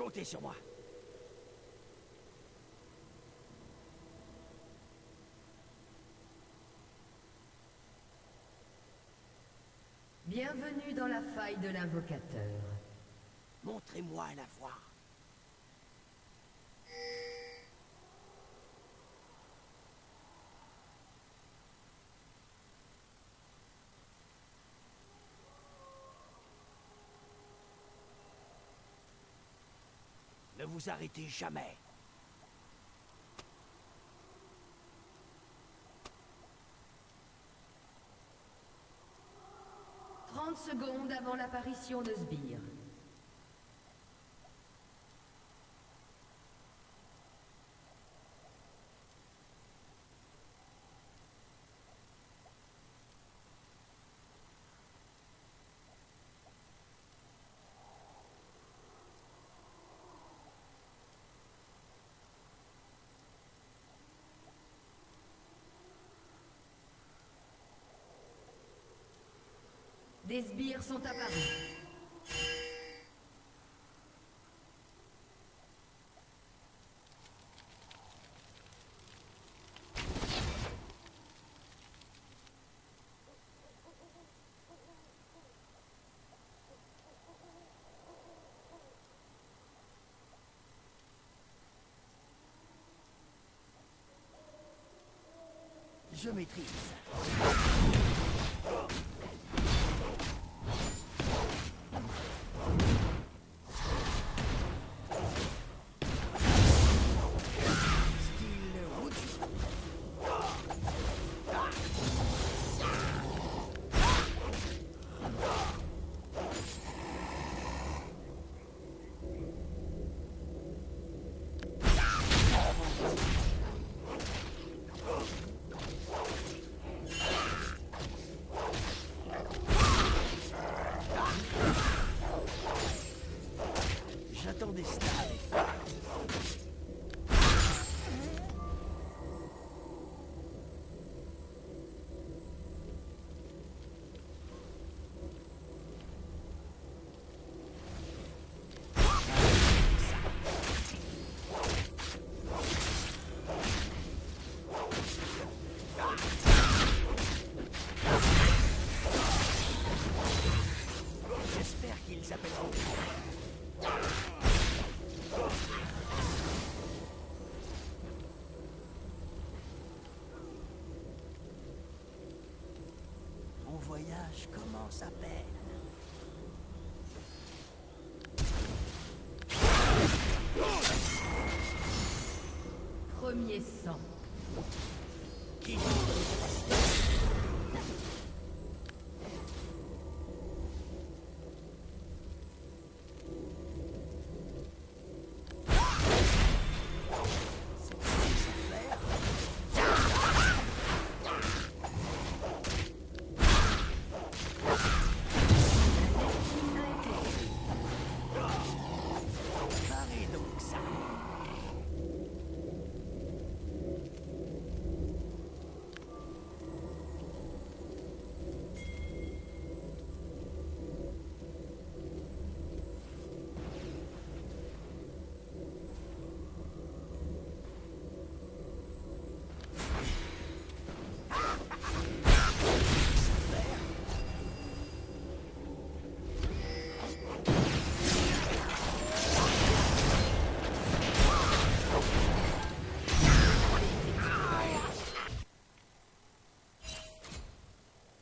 Comptez sur moi. Bienvenue dans la faille de l'invocateur. Montrez-moi la voie. Ne vous arrêtez jamais. 30 secondes avant l'apparition de Sbire. Des sbires sont apparus. Je maîtrise. J'attendais cela avec j'espère qu'ils appelleront. Mon voyage commence à peine. Premier sang. Qui paraît donc ça?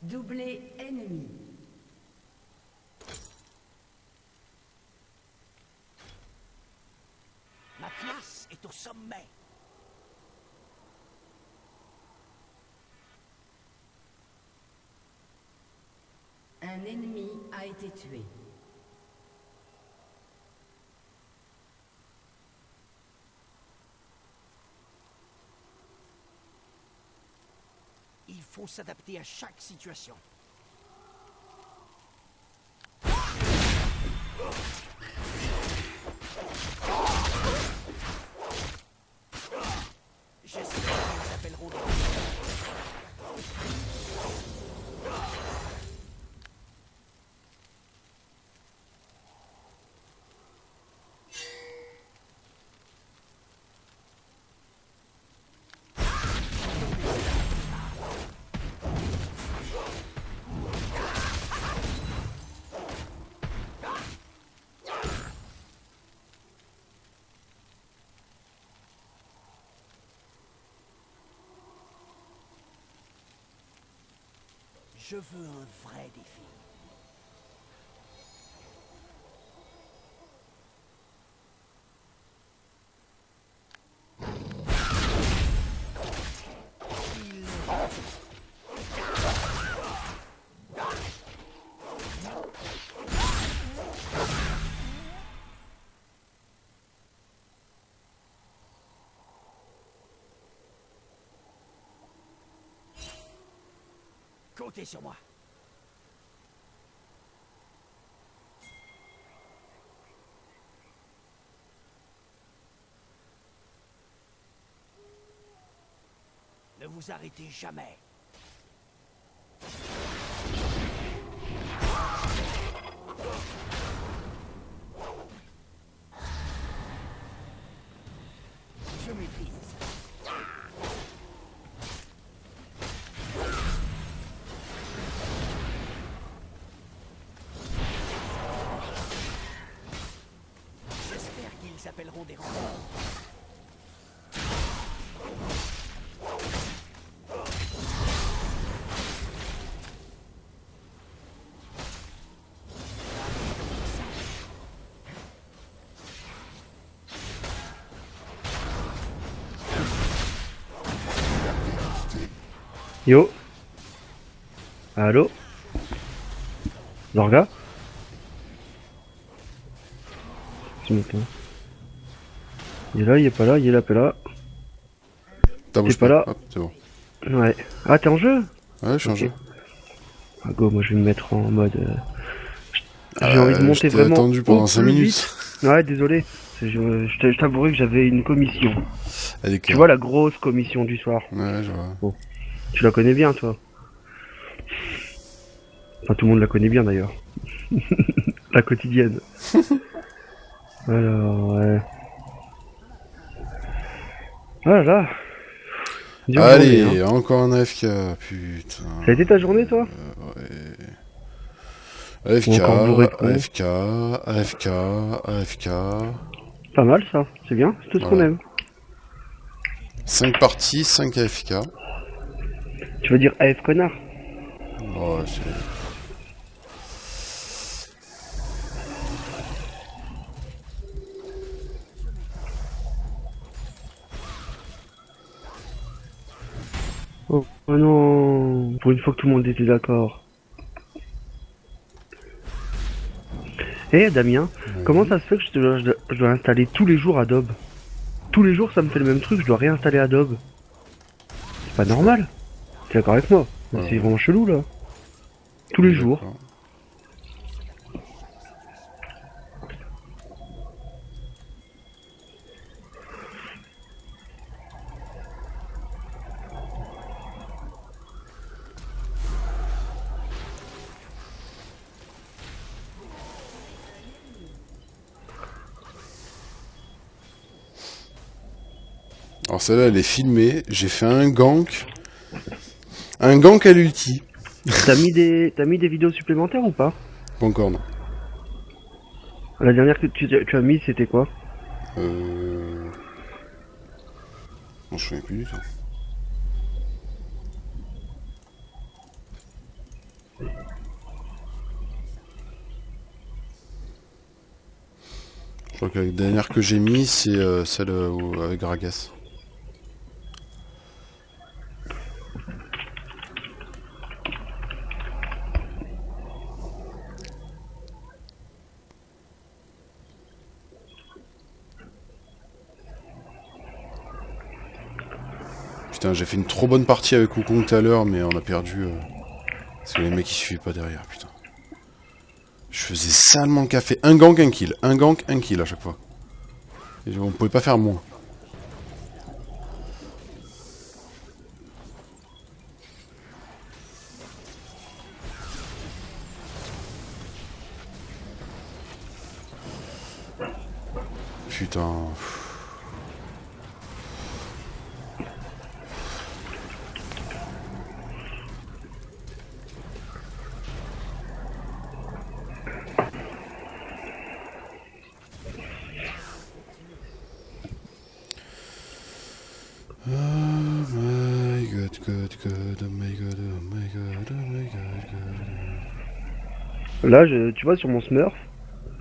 Doublé ennemi. Ma place est au sommet. Un ennemi a été tué. Il faut s'adapter à chaque situation. J'espère qu'ils appelleront des... Je veux un vrai défi. Comptez sur moi. Ne vous arrêtez jamais. Je maîtrise. J'espère qu'ils s'appelleront des renforts. Yo. Allô. Zorga. Tu m'entends? Il est là, il est pas là, il est là, pas là. T'es pas là. Hop, c'est bon. Ouais. Ah, t'es en jeu? Ouais, je suis en jeu. Ah, go, moi je vais me mettre en mode... J'ai envie de monter je t'ai vraiment attendu pendant au 5 plus minutes. vite. Ouais, désolé. Je t'avouerai que j'avais une commission. Elle est Tu vois la grosse commission du soir. Ouais, je vois. Tu la connais bien, toi? Enfin, tout le monde la connaît bien, d'ailleurs. La quotidienne. Alors, ouais. Voilà. Dure Allez, journée, hein. encore un AFK, putain. Ça a été ta journée, toi? Ouais. AFK, Ou encore bourré de cons. AFK. Pas mal, ça. C'est bien, c'est tout ce qu'on Voilà. aime. 5 parties, 5 AFK. Tu veux dire AF connard? Ouais, c'est... Oh non, pour une fois que tout le monde était d'accord. Eh Damien, comment ça se fait que je dois installer tous les jours Adobe? Tous les jours ça me fait le même truc, je dois réinstaller Adobe. C'est pas normal. T'es d'accord avec moi? Ouais. C'est vraiment chelou là. Tous les jours. Alors celle-là, elle est filmée. J'ai fait un gank. Un gank à l'ulti. T'as mis des vidéos supplémentaires ou pas? Pas encore, non. La dernière que tu as mise c'était quoi? Non, je me souviens plus du tout. Je crois que la dernière que j'ai mis, c'est celle avec Gragas. Putain, j'ai fait une trop bonne partie avec Wukong tout à l'heure, mais on a perdu. Parce que les mecs ils suivaient pas derrière, putain. Je faisais salement café. Un gank, un kill. Un gank, un kill à chaque fois. Et on pouvait pas faire moins. Putain. Oh my god, god, god, oh my god, oh my god, oh my god, Là, tu vois, sur mon Smurf,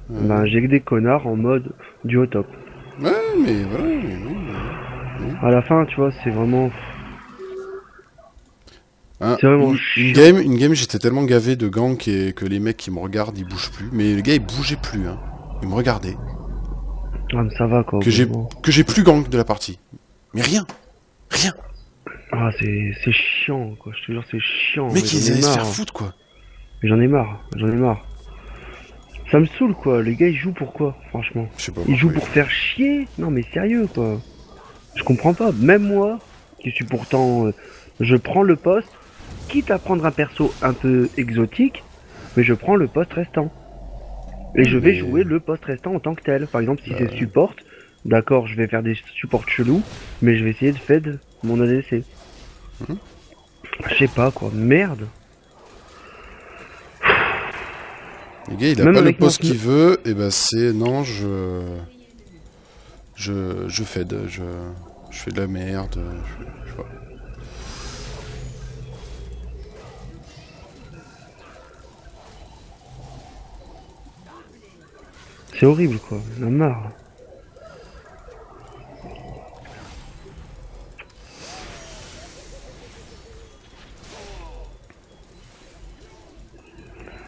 Ouais. ben, j'ai que des connards en mode duo top. Ouais, mais voilà, mais oui. À la fin, tu vois, c'est vraiment... Hein, C'est vraiment une chiant. game, j'étais tellement gavé de gank et que les mecs qui me regardent, ils bougent plus. Mais le gars, il bougeait plus, hein. Il me regardait. Ah, mais ça va, quoi. Que j'ai vraiment. plus gank de la partie. Mais rien. Rien. Ah, c'est chiant, quoi. Je te jure, c'est chiant. Mec, mais ils j'en ai allaient se marre. faire foutre, quoi. Mais j'en ai marre. Ça me saoule, quoi. Les gars, ils jouent pourquoi, franchement? Je sais pas. Ils jouent pourquoi pour faire chier? Non, mais sérieux, quoi. Je comprends pas. Même moi, qui suis pourtant... je prends le poste, quitte à prendre un perso un peu exotique, mais je prends le poste restant. Et je vais Mais- jouer le poste restant en tant que tel. Par exemple, si c'est support, d'accord, je vais faire des supports chelous, mais je vais essayer de fed mon ADC. Je sais pas, quoi. Merde. Le gars, il a Même pas le avec mon poste qu'il veut, et ben c'est... Non, je fed, je fais de la merde, je sais pas. C'est horrible, quoi. J'en ai marre.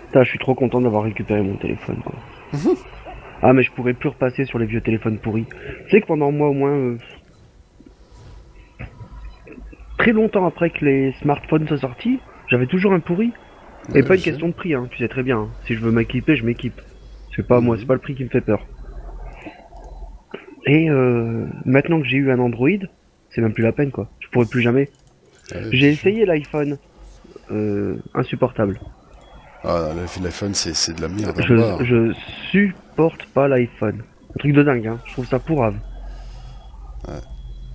Putain, je suis trop content d'avoir récupéré mon téléphone, quoi. Ah, mais je pourrais plus repasser sur les vieux téléphones pourris. Tu sais que pendant moi, au moins... très longtemps après que les smartphones soient sortis, j'avais toujours un pourri. Et Ouais, pas une je sais. question de prix, hein. Tu sais très bien. Hein. Si je veux m'équiper, je m'équipe. C'est pas moi, c'est pas le prix qui me fait peur. Et maintenant que j'ai eu un Android, c'est même plus la peine, quoi. Je pourrais plus jamais. Ouais, J'ai c'est sûr. essayé l'iPhone. Insupportable. Ah, l'iPhone, c'est de la merde. à mort. Je supporte pas l'iPhone. Un truc de dingue, hein. Je trouve ça pourrave.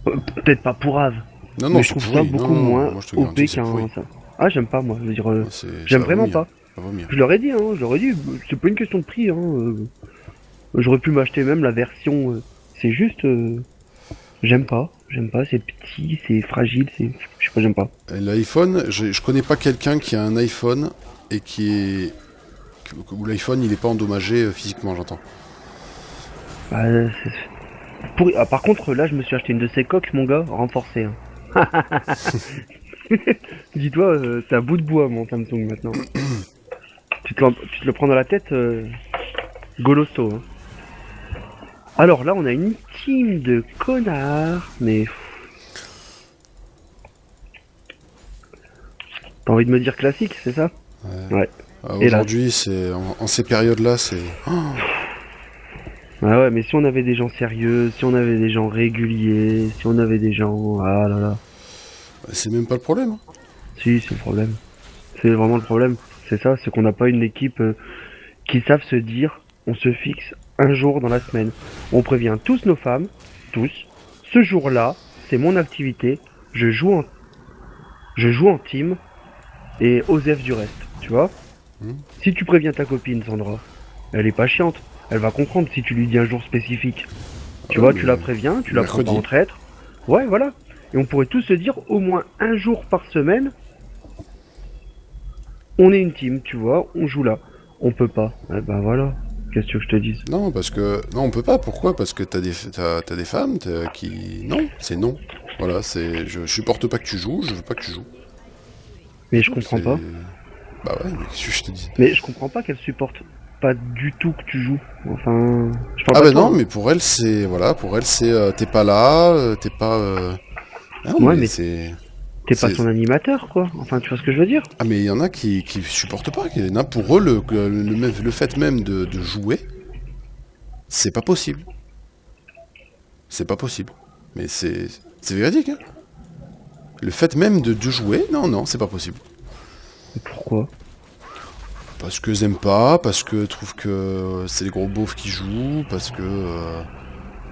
Peut-être pas pourrave, Non, mais je c'est trouve pourri. ça beaucoup Non, moins moi, je te OP garantis, c'est qu'un... pourri. ça. Ah, j'aime pas, moi. Je veux dire, C'est- j'aime ça vraiment vomit, pas. hein. Ça vomit, hein. Je leur ai dit, c'est pas une question de prix, hein. J'aurais pu m'acheter même la version... c'est juste... j'aime pas, c'est petit, c'est fragile, c'est... Je sais pas, j'aime pas. Et L'iPhone, je connais pas quelqu'un qui a un iPhone et qui est... où l'iPhone, il est pas endommagé physiquement, j'entends. Bah, pourri. Ah, par contre, là, je me suis acheté une de ces coques, mon gars, renforcée. Hein. Dis-toi, c'est à bout de bois, mon Samsung, maintenant. tu te le prends dans la tête, golosso. Hein. Alors là, on a une team de connards, mais... T'as envie de me dire classique, c'est ça? Ouais. Ah, Et là. aujourd'hui, c'est en ces périodes-là, c'est... Oh, Ah ouais, mais si on avait des gens sérieux, si on avait des gens réguliers, si on avait des gens... Ah là là. c'est même pas le problème. Hein. Si, c'est le problème. C'est vraiment le problème. C'est ça, c'est qu'on n'a pas une équipe qui savent se dire, on se fixe un jour dans la semaine. On prévient tous nos femmes, tous. Ce jour-là, c'est mon activité. Je joue en team et osef du reste, tu vois. Si tu préviens ta copine, Sandra, elle est pas chiante. Elle va comprendre si tu lui dis un jour spécifique. Tu vois, tu la préviens, tu la prends pas mercredi. en traître. Ouais, voilà. Et on pourrait tous se dire au moins un jour par semaine, on est une team, tu vois, on joue là. On peut pas. Eh ben voilà. Qu'est-ce que tu veux que je te dise? Non, parce que... Non, on peut pas. Pourquoi? Parce que t'as des femmes qui... Non, c'est non. Voilà, c'est... Je supporte pas que tu joues, je veux pas que tu joues. Mais je comprends C'est- pas. Bah ouais, mais qu'est-ce que je te dis? Mais je comprends pas qu'elle supporte pas du tout que tu joues. Enfin... Je parle Ah pas bah de toi, non, hein. mais pour elle, c'est... Voilà, pour elle, c'est... t'es pas là, t'es pas... Ah non, Ouais, mais- c'est... T'es pas c'est- son animateur, quoi. Enfin, tu vois ce que je veux dire? Ah mais il y en a qui supportent pas. Il y en a pour eux, le fait même de jouer, c'est pas possible. C'est pas possible. Mais c'est véridique, hein. Le fait même de jouer, non, c'est pas possible. Mais pourquoi? Parce que j'aime pas, parce que trouvent que c'est les gros beaufs qui jouent, parce que...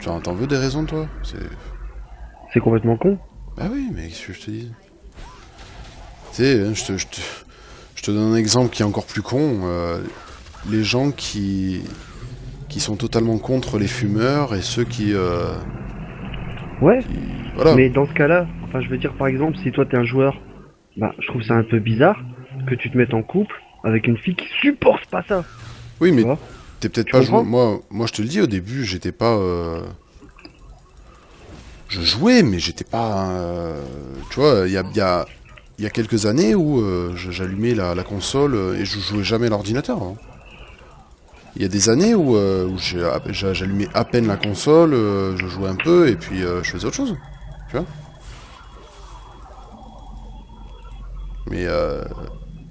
Genre, t'en veux des raisons, toi? C'est complètement con. Bah oui, mais qu'est-ce que je te dis? Tu sais, je te donne un exemple qui est encore plus con. Les gens qui sont totalement contre les fumeurs et ceux qui... Ouais. Voilà. Mais dans ce cas-là, enfin je veux dire par exemple, si toi t'es un joueur, bah je trouve ça un peu bizarre que tu te mettes en couple avec une fille qui supporte pas ça. Oui, mais Tu vois. t'es peut-être Tu pas comprends? joué. Moi, je te le dis, au début, j'étais pas... Je jouais, mais j'étais pas... Tu vois, il y a quelques années où j'allumais la console et je jouais jamais à l'ordinateur. Hein. Il y a des années où j'allumais à peine la console, je jouais un peu et puis je faisais autre chose. Tu vois. Mais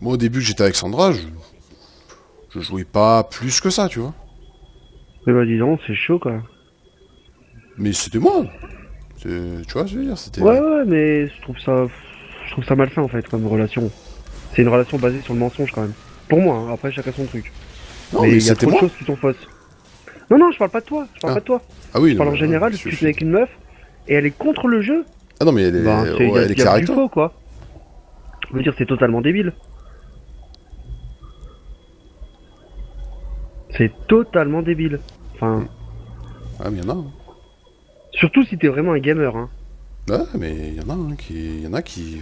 moi, au début, j'étais avec Sandra, je jouais pas plus que ça, tu vois. Mais bah dis donc, c'est chaud quoi. Mais c'était moi. Tu vois, je veux dire, c'était... Ouais, mais je trouve ça malsain en fait comme relation. C'est une relation basée sur le mensonge quand même. Pour moi, hein, après chacun son truc. Non, Mais mais il y a c'était trop de moi. choses qui sont fausses. Non, je parle pas de toi, je parle Ah. pas de toi. Ah oui, Je parle non, en général, je tu suis... es avec une meuf et elle est contre le jeu. Ah non, mais elle est, Bah, ouais, elle est y a claire avec du toi. faux quoi. Je veux dire, c'est totalement débile. C'est totalement débile. Enfin, Ah, mais il y en a. Hein. surtout si t'es vraiment un gamer, hein. Ouais, mais il y en a, hein, il y en a qui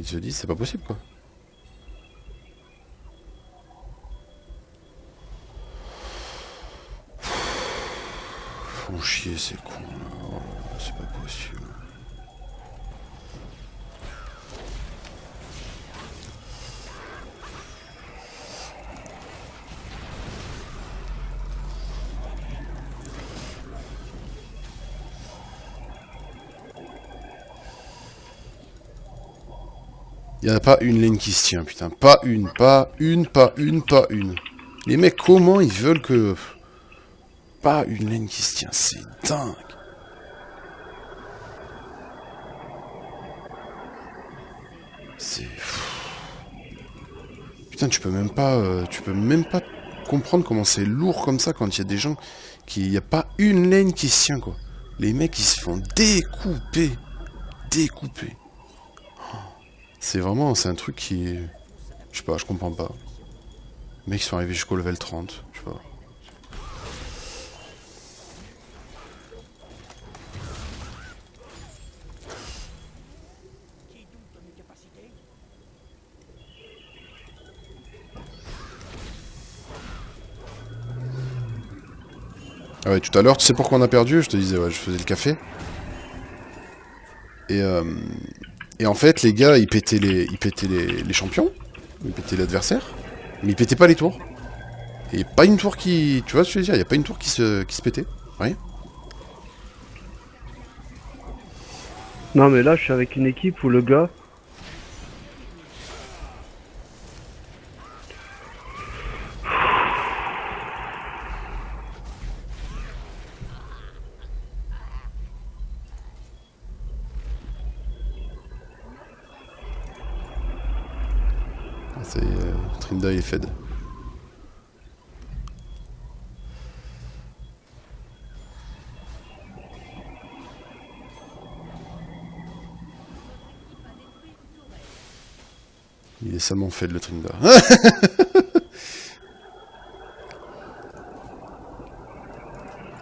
se disent c'est pas possible, quoi. Font chier, c'est con. Oh, c'est pas possible. Il y en a pas une lane qui se tient, putain. Pas une. Les mecs, comment ils veulent que... Pas une lane qui se tient, c'est dingue. C'est... Putain, tu peux même pas comprendre comment c'est lourd comme ça quand il y a des gens qui... Il n'y a pas une lane qui se tient, quoi. Les mecs, ils se font découper. Découper. C'est vraiment... C'est un truc qui est... Je sais pas, je comprends pas. Les mecs, ils sont arrivés jusqu'au level 30, je sais pas. Qui doute de mes capacités? Ah ouais, tout à l'heure, tu sais pourquoi on a perdu? Je te disais, ouais, je faisais le café. Et en fait, les gars, ils pétaient les champions. Ils pétaient l'adversaire. Mais ils pétaient pas les tours. Et pas une tour qui... Tu vois ce que je veux dire? Il y a pas une tour qui se pétait. Rien. Non, mais là, je suis avec une équipe où le gars. C'est... Trinda et Fed. Il est salement Fed, le Trinda.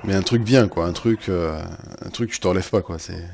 Mais un truc bien, quoi. Un truc que tu t'enlèves pas, quoi. C'est...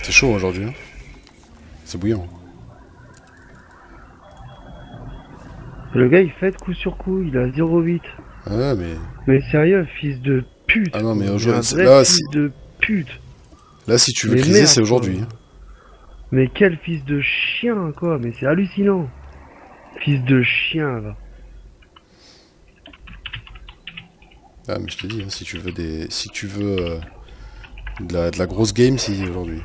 C'est chaud aujourd'hui, hein. C'est bouillant. Le gars il fait coup sur coup, il a 0,8. Ah mais... Mais sérieux, fils de pute. Ah non mais quoi. aujourd'hui... Un vrai Là, fils de pute. là si tu veux Mais criser merde, c'est aujourd'hui. quoi. Hein. Mais quel fils de chien quoi, mais c'est hallucinant. Fils de chien va. Ah mais je te dis, hein, si tu veux des... Si tu veux de la grosse game, c'est aujourd'hui.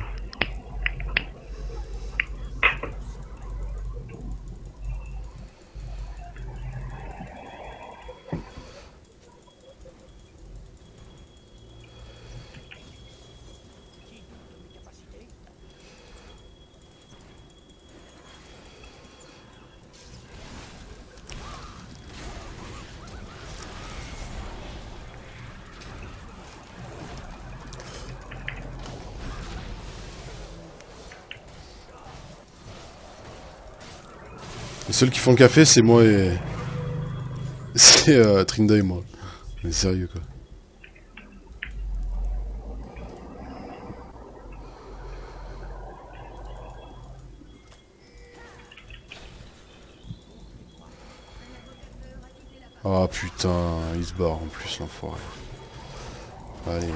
Les seuls qui font le café, c'est moi et... C'est Trinda et moi. Mais sérieux, quoi. Ah putain, il se barre en plus, l'enfoiré. Allez.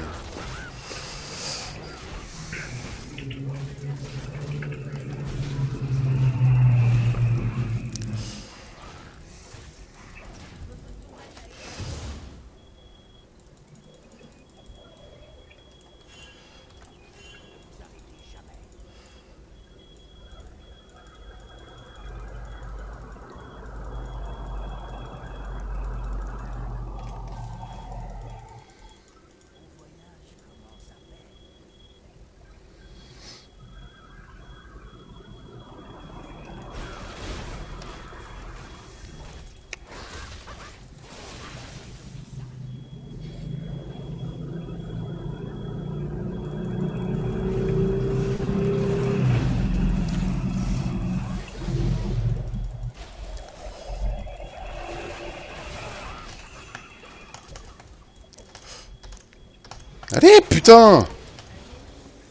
Allez, putain!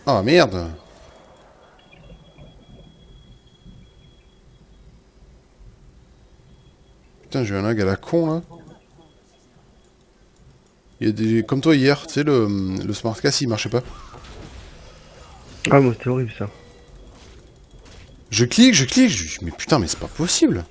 Ah, merde! Putain, j'ai eu un lag à la con, là. Il y a des... Comme toi hier, tu sais, le smart cast, il marchait pas. Ah moi c'était horrible ça. Je clique, je dis, mais putain, mais c'est pas possible!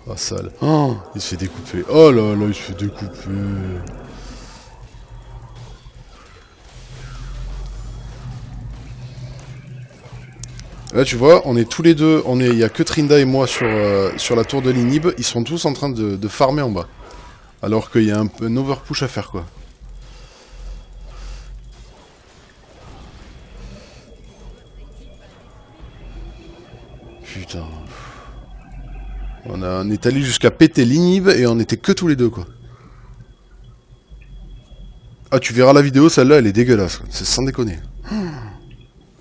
Ah, sale. Oh, il se fait découper. Oh là là, il se fait découper. Là, tu vois, on est tous les deux, il y a que Trinda et moi sur la tour de l'Inhib. Ils sont tous en train de farmer en bas. Alors qu'il y a un overpush à faire, quoi. Putain. On est allé jusqu'à péter l'Inhib et on était que tous les deux, quoi. Ah, tu verras la vidéo, celle-là, elle est dégueulasse. C'est sans déconner.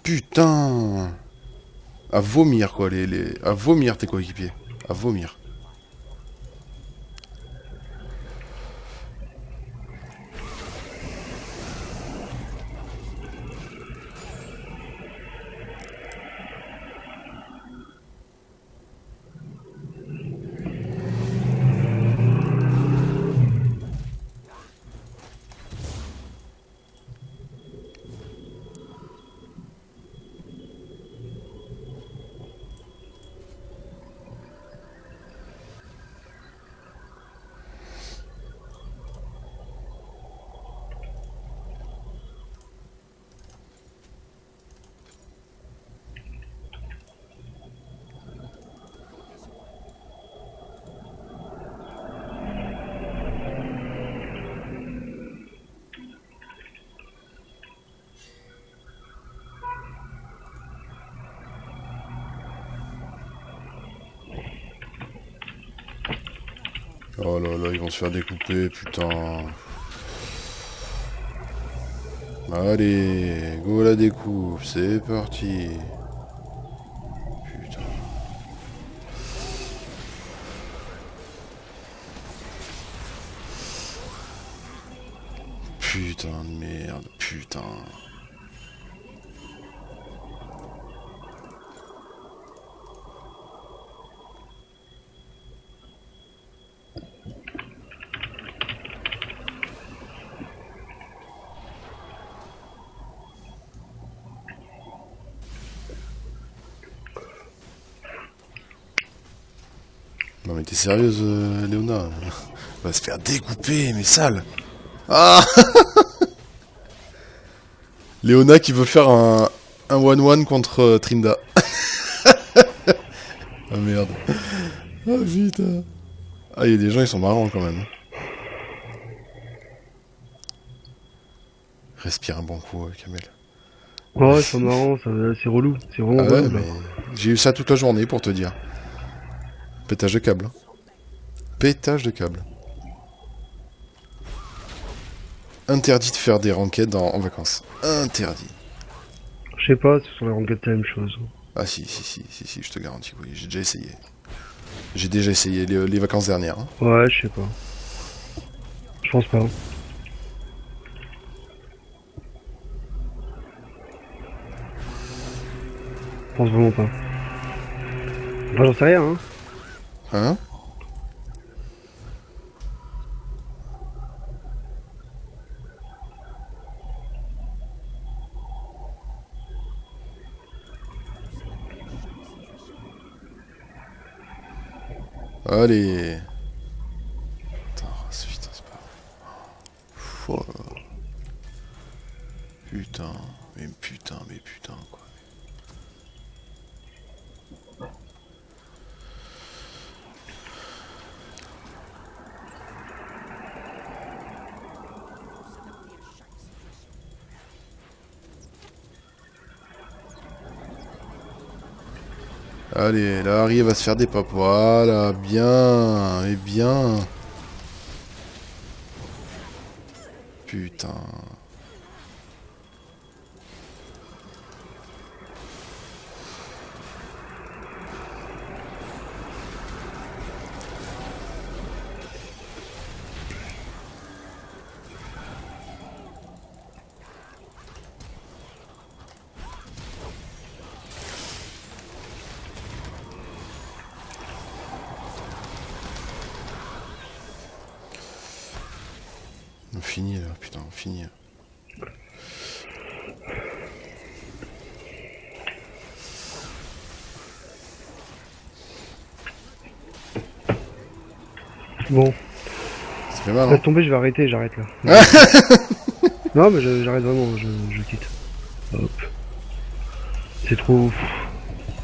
Putain. À vomir, quoi. À vomir, tes coéquipiers. À vomir. Oh là là, ils vont se faire découper, putain. Allez, go la découpe, c'est parti. Putain. Putain de merde, putain. Non mais t'es sérieuse, Léona? On va se faire découper, mais sale. Ah. Léona qui veut faire un 1-1 contre Trinda. Ah merde. Ah putain. Ah, il y a des gens, ils sont marrants quand même. Respire un bon coup, Kamel. Ouais, c'est marrant, c'est relou. C'est vraiment Ah ouais, relou, là. mais j'ai eu ça toute la journée pour te dire. Pétage de câble. Pétage de câble. Interdit de faire des ranked en vacances. Interdit. Je sais pas, ce sont les ranked, c'est la même chose. Ah si, je te garantis, oui, j'ai déjà essayé. J'ai déjà essayé les vacances dernières. Hein. Ouais, je sais pas. Je pense pas. Je pense vraiment pas. Enfin, j'en sais rien, hein. Hein? Allez. Putain, c'est pas vrai. Putain, mais putain, quoi. Allez, là, Harry va se faire des papes. Voilà, bien, et bien. Putain. On finit là, putain, on finit. Bon. Ça fait mal, Ça hein? tomber, je vais arrêter, j'arrête là. Non, mais j'arrête vraiment, je quitte. Hop. C'est trop...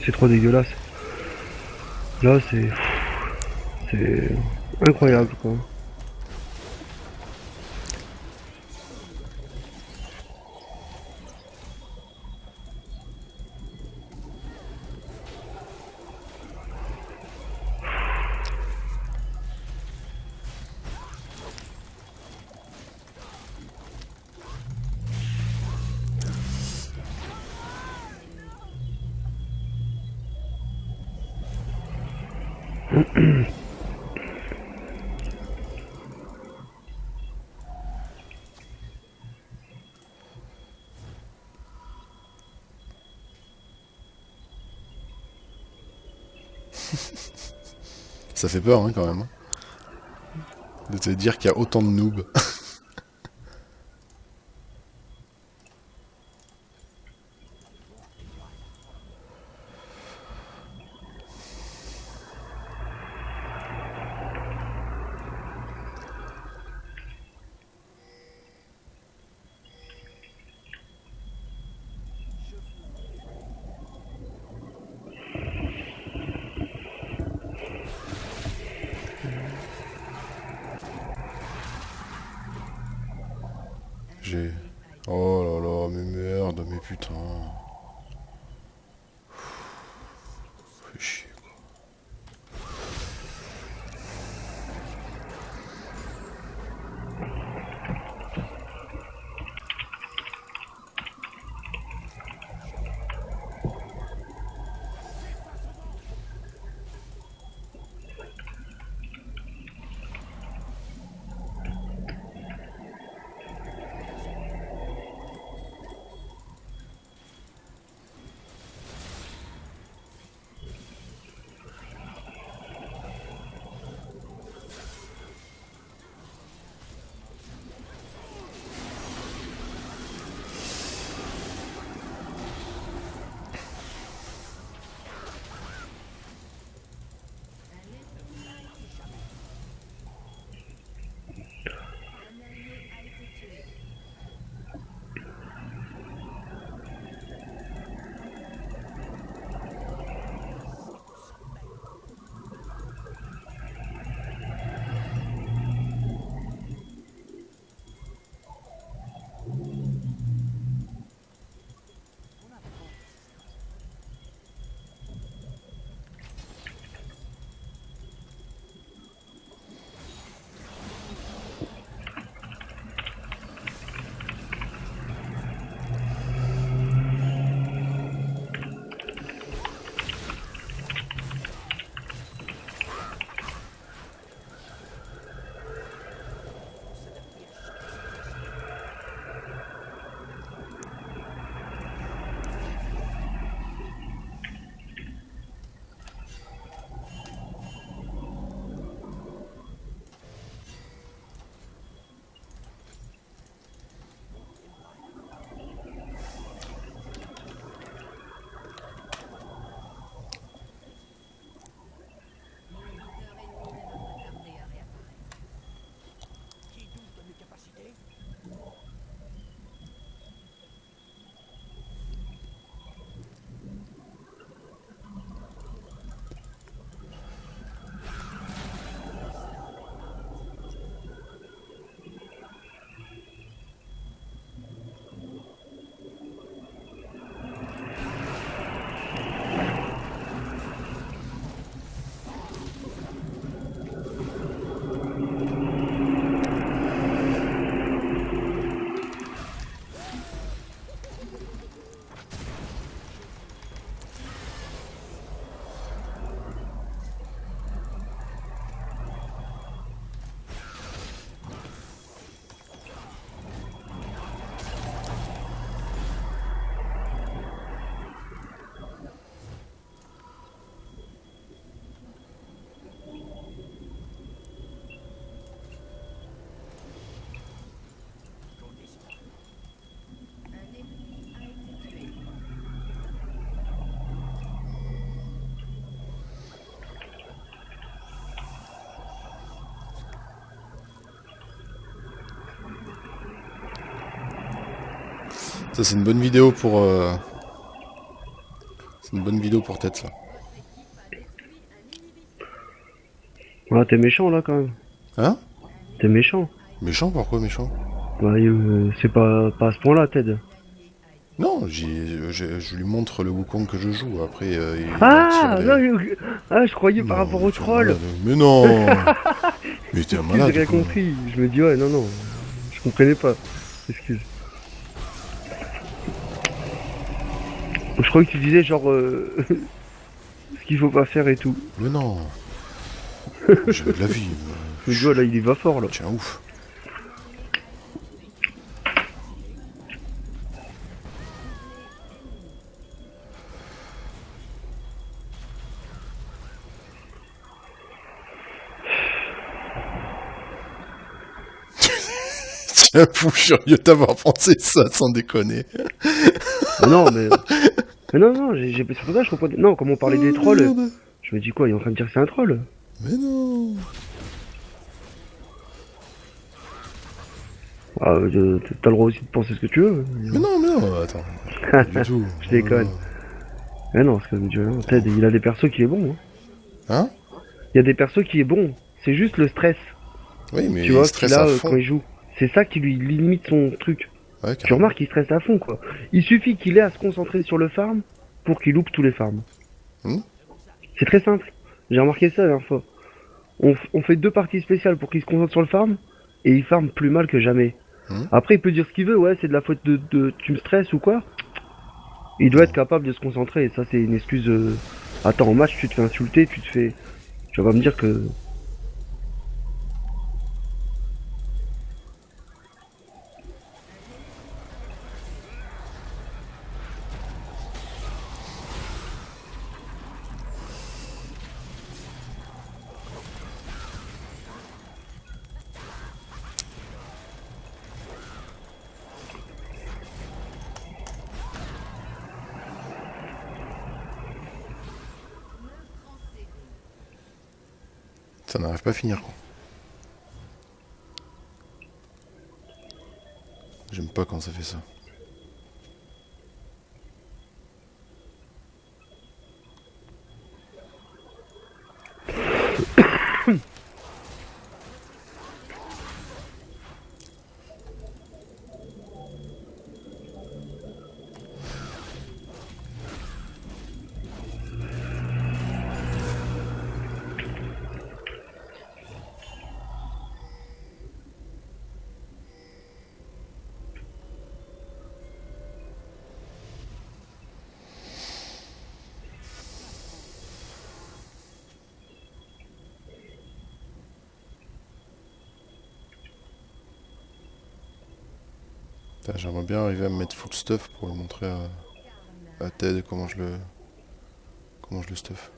C'est trop dégueulasse. Là, c'est incroyable, quoi. Ça fait peur, hein, quand même. De te dire qu'il y a autant de noobs. J'ai... Oh là là, mais merde, mais putain. Fais chier, quoi. Ça, c'est une bonne vidéo pour... C'est une bonne vidéo pour tête, ça. Ah, t'es méchant là quand même. Hein? T'es méchant. Méchant? Pourquoi méchant? Bah, c'est pas à ce point-là, Ted. Non, je lui montre le Wukong que je joue, après... il Ah, tire les- non, je croyais par Non, rapport au tu es troll. malade. Mais non. Mais t'es un J'ai malade, rien quoi. compris. Je me dis, ouais, non, je comprenais pas. Excuse. Je croyais que tu disais genre ce qu'il faut pas faire et tout. Mais non. J'ai de la vie. Je me dis, ouais, là, il y va fort là. Tiens, ouf. Tiens, fou furieux d'avoir pensé ça, sans déconner. Non, mais non, c'est pour ça que je comprenais. Non, comme on parlait des trolls, Merde. je me dis quoi, il est en train de dire que c'est un troll. Mais non. Ah, t'as le droit aussi de penser ce que tu veux. Mais non, attends. Pas du tout. Je déconne. Mais non, parce que Ted, il a des persos qui est bon. Hein? Il y a des persos qui est bon. C'est juste le stress, Oui, mais tu il vois, stresse qu'il a à quand fond. il joue. C'est ça qui lui limite son truc. Ouais, Tu remarques qu'il stresse à fond, quoi. Il suffit qu'il ait à se concentrer sur le farm pour qu'il loupe tous les farms. C'est très simple. J'ai remarqué ça la dernière fois. On fait 2 parties spéciales pour qu'il se concentre sur le farm et il farm plus mal que jamais. Après, il peut dire ce qu'il veut, ouais, c'est de la faute de tu me stresses ou quoi. Il doit être capable de se concentrer, et ça, c'est une excuse. Attends, en match, tu te fais insulter, tu vas pas me dire que. Ça n'arrive pas à finir, quoi. J'aime pas quand ça fait ça. Putain, j'aimerais bien arriver à me mettre full stuff pour le montrer à Ted comment je le stuff.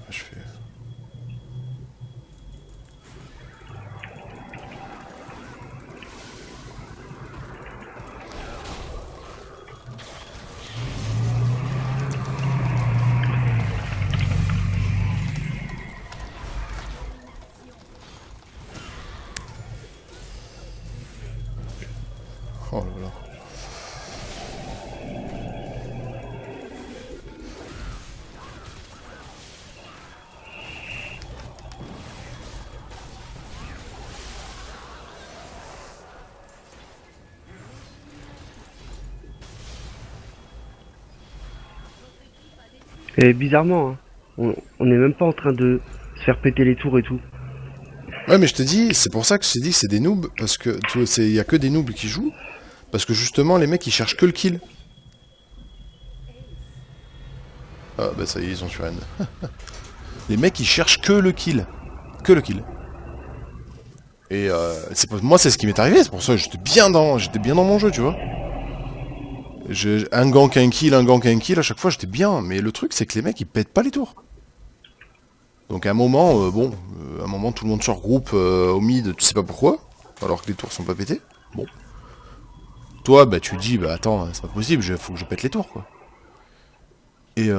Je fais... Oh là là. Et bizarrement, hein, on est même pas en train de se faire péter les tours et tout. Ouais, mais je te dis, c'est pour ça que je t'ai dit que c'est des noobs, parce que il y a que des noobs qui jouent, parce que justement les mecs ils cherchent que le kill. Ah bah ça y est, ils ont sur N. Les mecs ils cherchent que le kill. Que le kill. Et moi c'est ce qui m'est arrivé, c'est pour ça que j'étais bien dans mon jeu, tu vois. Un gank, un kill, à chaque fois j'étais bien, mais le truc c'est que les mecs ils pètent pas les tours. Donc à un moment, à un moment tout le monde se regroupe au mid, tu sais pas pourquoi. alors que les tours sont pas pétées. Bon. Toi, bah tu dis, bah attends, c'est pas possible, faut que je pète les tours, quoi. Et